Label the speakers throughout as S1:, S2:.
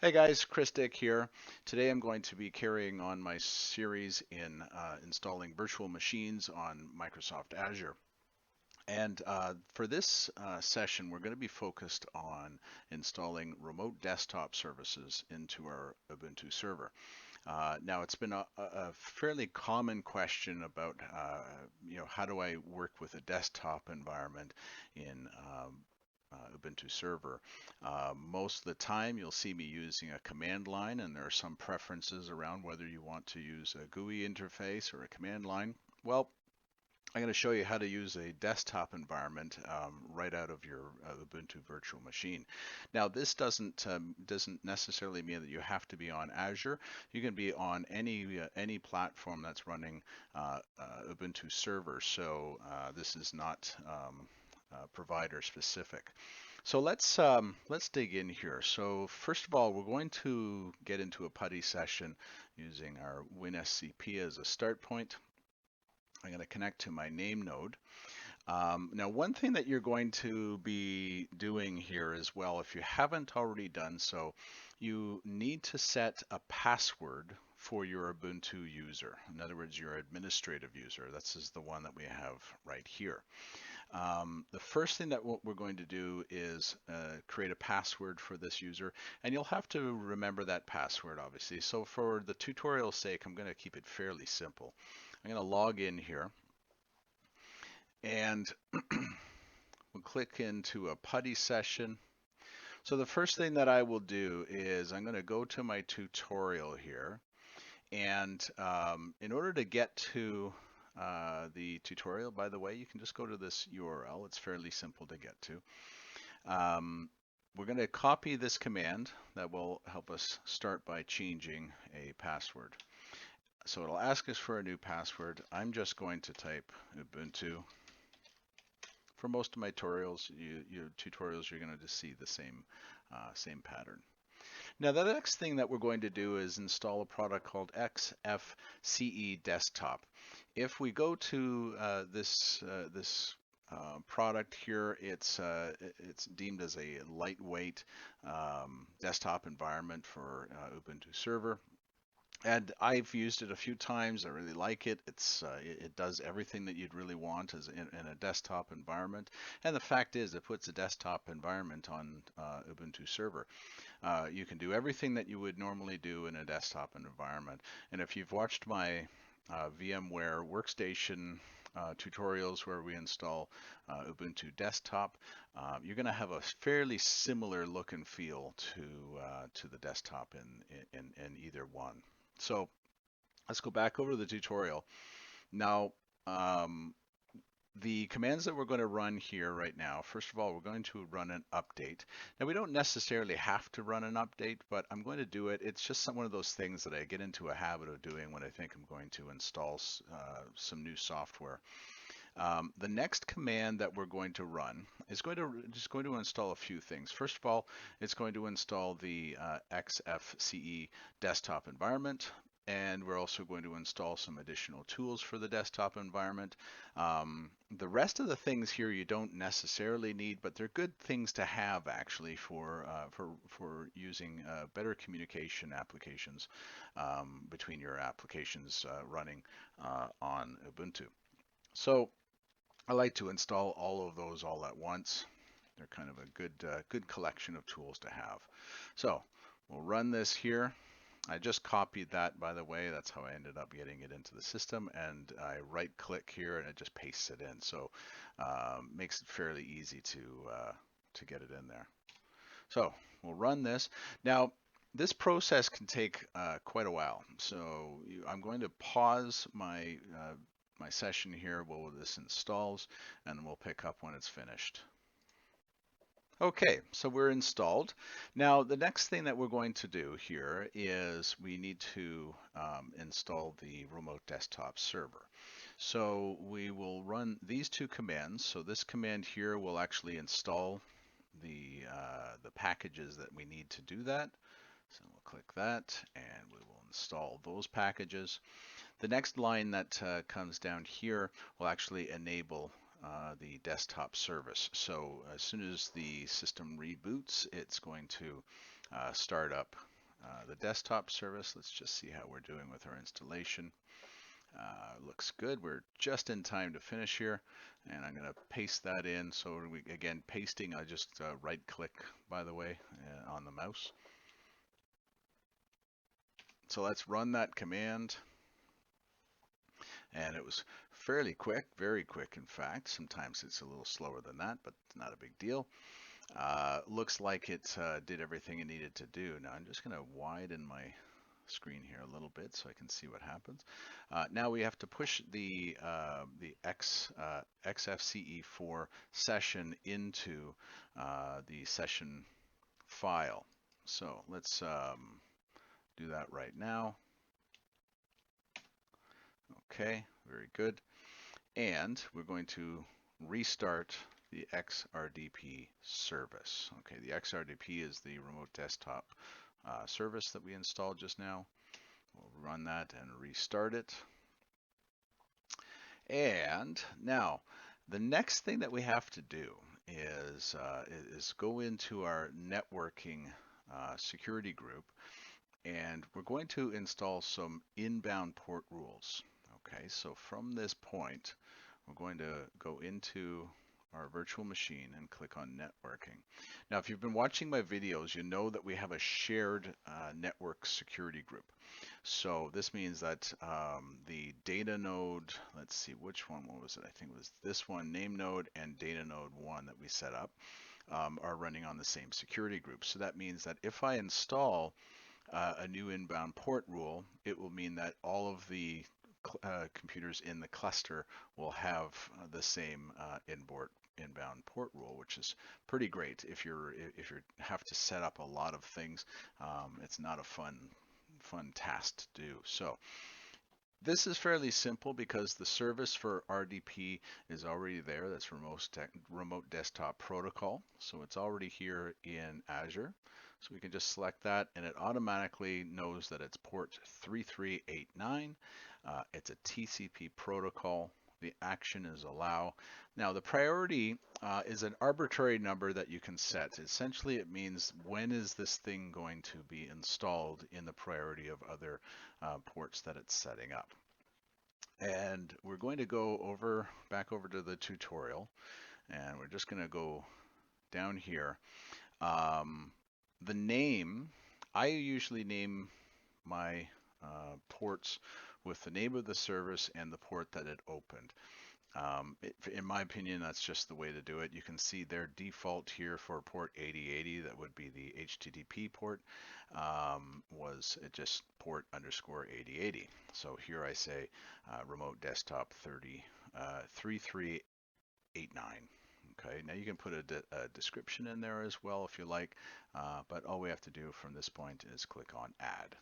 S1: Hey guys, Chris Dick here. Today I'm going to be carrying on my series in installing virtual machines on Microsoft Azure. And for this session, we're going to be focused on installing remote desktop services into our Ubuntu server. Now, it's been a fairly common question about, how do I work with a desktop environment in Ubuntu server. Most of the time, you'll see me using a command line, and there are some preferences around whether you want to use a GUI interface or a command line. Well, I'm going to show you how to use a desktop environment right out of your Ubuntu virtual machine. Now, this doesn't necessarily mean that you have to be on Azure. You can be on any platform that's running Ubuntu server. So this is not provider specific. So let's dig in here. So first of all, we're going to get into a putty session using our WinSCP as a start point. I'm going to connect to my name node. Now, one thing that you're going to be doing here as well, if you haven't already done so, you need to set a password for your Ubuntu user. In other words, your administrative user. This is the one that we have right here. The first thing that we're going to do is create a password for this user, and you'll have to remember that password, obviously. So for the tutorial's sake, I'm going to keep it fairly simple. I'm going to log in here, and we'll click into a putty session. So the first thing that I will do is I'm going to go to my tutorial here, and in order to get to the tutorial, by the way, you can just go to this URL. It's fairly simple to get to. We're going to copy this command that will help us start by changing a password. So it'll ask us for a new password. I'm just going to type Ubuntu. For most of my tutorials, you're going to just see the same pattern. Now, the next thing that we're going to do is install a product called XFCE Desktop. If we go to this product here, it's deemed as a lightweight desktop environment for Ubuntu server. And I've used it a few times. I really like it. It does everything that you'd really want as in a desktop environment. And the fact is, it puts a desktop environment on Ubuntu server. You can do everything that you would normally do in a desktop environment. And if you've watched my VMware workstation tutorials where we install Ubuntu desktop, you're going to have a fairly similar look and feel to the desktop in either one. So let's go back over to the tutorial. Now, the commands that we're going to run here right now, first of all, we're going to run an update. Now, we don't necessarily have to run an update, but I'm going to do it. It's just one of those things that I get into a habit of doing when I think I'm going to install some new software. The next command that we're going to run is going to install a few things. First of all, it's going to install the XFCE desktop environment, and we're also going to install some additional tools for the desktop environment. The rest of the things here you don't necessarily need, but they're good things to have actually for using better communication applications between your applications running on Ubuntu. So I like to install all of those all at once. They're kind of a good collection of tools to have. So we'll run this here. I just copied that, by the way. That's how I ended up getting it into the system. And I right click here and it just pastes it in. So makes it fairly easy to get it in there. So we'll run this. Now, this process can take quite a while. So I'm going to pause my session here while this installs, and we'll pick up when it's finished. Okay, so we're installed. Now, the next thing that we're going to do here is we need to install the remote desktop server. So we will run these two commands. So this command here will actually install the packages that we need to do that. So we'll click that, and we will install those packages. The next line that comes down here will actually enable the desktop service. So as soon as the system reboots, it's going to start up the desktop service. Let's just see how we're doing with our installation. Looks good. We're just in time to finish here, and I'm going to paste that in. So again, pasting, I just right click, by the way, on the mouse. So let's run that command, and it was fairly quick, very quick in fact. Sometimes it's a little slower than that, but not a big deal. Looks like it did everything it needed to do. Now I'm just going to widen my screen here a little bit so I can see what happens. Now we have to push the XFCE4 session into the session file. So let's do that right now. Okay, very good. And we're going to restart the XRDP service. Okay, the XRDP is the remote desktop service that we installed just now. We'll run that and restart it. And now the next thing that we have to do is go into our networking security group, and we're going to install some inbound port rules. Okay, so from this point, we're going to go into our virtual machine and click on networking. Now, if you've been watching my videos, you know that we have a shared network security group. So this means that the data node, let's see, which one, what was it? I think it was this one, name node and data node 1 that we set up are running on the same security group. So that means that if I install a new inbound port rule, it will mean that all of the computers in the cluster will have the same inbound port rule, which is pretty great. If you have to set up a lot of things, it's not a fun task to do. So this is fairly simple because the service for RDP is already there. That's remote desktop protocol. So it's already here in Azure. So we can just select that, and it automatically knows that it's port 3389. It's a TCP protocol. The action is allow. Now the priority is an arbitrary number that you can set. Essentially it means when is this thing going to be installed in the priority of other ports that it's setting up. And we're going to go back over to the tutorial, and we're just going to go down here. The name, I usually name my ports with the name of the service and the port that it opened. In my opinion, that's just the way to do it. You can see their default here for port 8080, that would be the HTTP port, was it just port _ 8080. So here I say remote desktop 3389. Okay, now you can put a description in there as well if you like, but all we have to do from this point is click on add.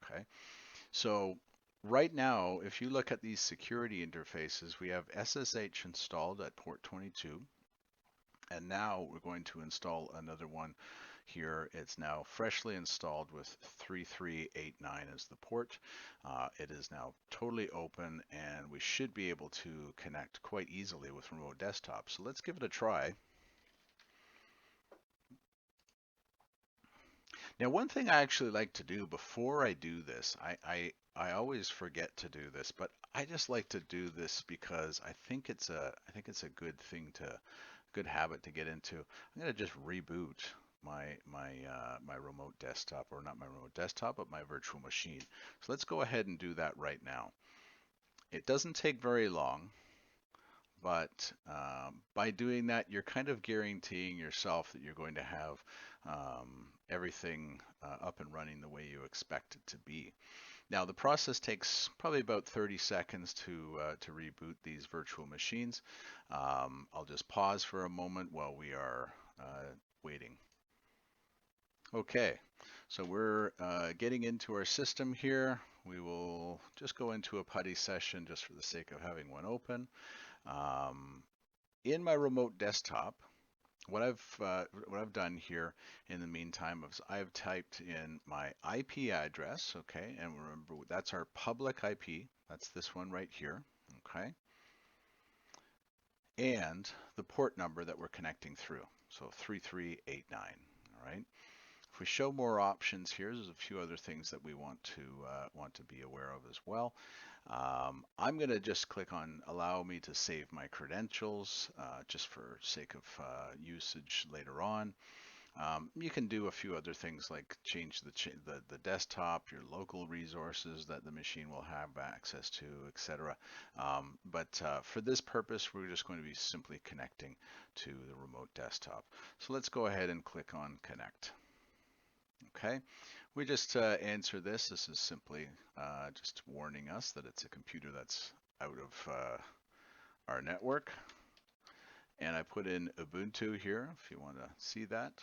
S1: Okay, so right now, if you look at these security interfaces, we have SSH installed at port 22, and now we're going to install another one here. It's now freshly installed with 3389 as the port. It is now totally open, and we should be able to connect quite easily with remote desktop. So let's give it a try. Now, one thing I actually like to do before I do this, I always forget to do this, but I just like to do this because I think it's a good habit to get into. I'm going to just reboot my remote desktop, or not my remote desktop, but my virtual machine. So let's go ahead and do that right now. It doesn't take very long, but by doing that, you're kind of guaranteeing yourself that you're going to have everything up and running the way you expect it to be. Now the process takes probably about 30 seconds to reboot these virtual machines. I'll just pause for a moment while we are waiting. Okay, so we're getting into our system here. We will just go into a Putty session just for the sake of having one open. In my remote desktop, what I've done here in the meantime is I've typed in my IP address, okay, and remember that's our public IP. That's this one right here, okay, and the port number that we're connecting through, so 3389. All right. we show more options here, there's a few other things that we want to be aware of as well. I'm going to just click on allow me to save my credentials just for sake of usage later on. You can do a few other things like change the desktop, your local resources that the machine will have access to, etc. But for this purpose, we're just going to be simply connecting to the remote desktop. So let's go ahead and click on connect. Okay, we just answer this. This is simply just warning us that it's a computer that's out of our network. And I put in Ubuntu here if you want to see that.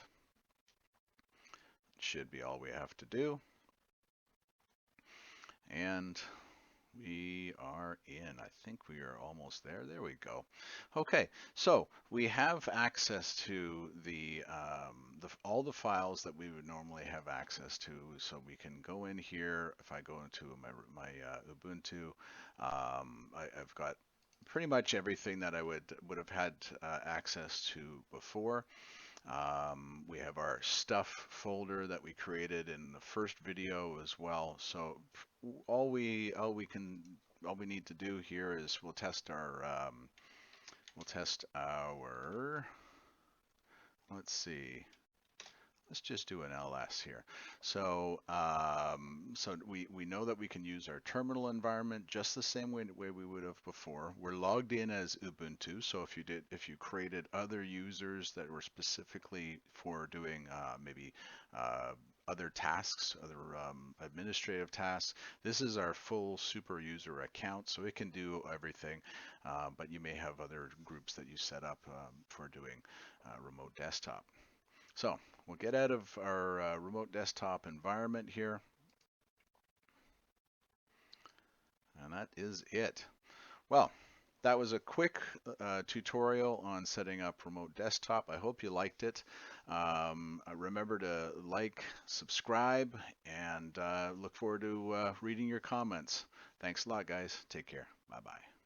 S1: Should be all we have to do. And we are in. I think we are almost there. There we go. Okay, so we have access to all the files that we would normally have access to. So we can go in here. If I go into my Ubuntu, I've got pretty much everything that I would have had access to before. We have our stuff folder that we created in the first video as well. So all we need to do here is we'll test our let's see. Let's just do an ls here. So we know that we can use our terminal environment just the same way we would have before. We're logged in as Ubuntu. So if you created other users that were specifically for doing maybe other tasks, other administrative tasks, this is our full super user account, so it can do everything. But you may have other groups that you set up for doing remote desktop. So we'll get out of our remote desktop environment here. And that is it. Well, that was a quick tutorial on setting up remote desktop. I hope you liked it. Remember to like, subscribe, and look forward to reading your comments. Thanks a lot, guys. Take care. Bye-bye.